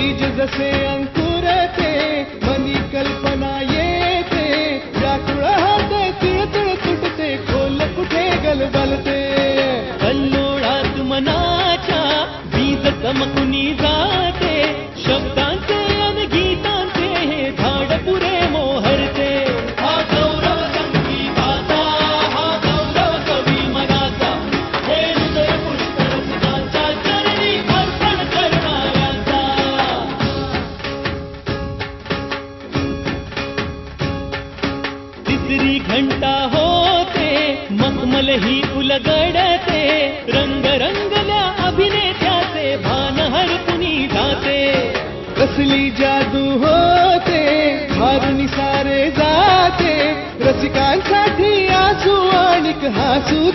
बीज जसे अंकुरते मनी कल्पना येते व्याकुळ हाते तिळतिळ तुटते खोल कुठे गलबलते कल्लोळात मनाच्या बीज चमकुनी जाते शब्दांचे अन गीतांचे हे झाड पुरे मोहरते हा गौरव संगीताचा हा गौरव कवी मनाचा हे हृदय पुष्कर सुखांच्या चरणी अर्पण करणाऱ्यांचा तिसरी घंटा होते मखमल ही उलगडते रंग रंगल्या अभिनेत्याचे भान हरपुनी जाते कसली जादू होते भारुनी सारे जाते रसिकांसाठी आसू आणिक हासू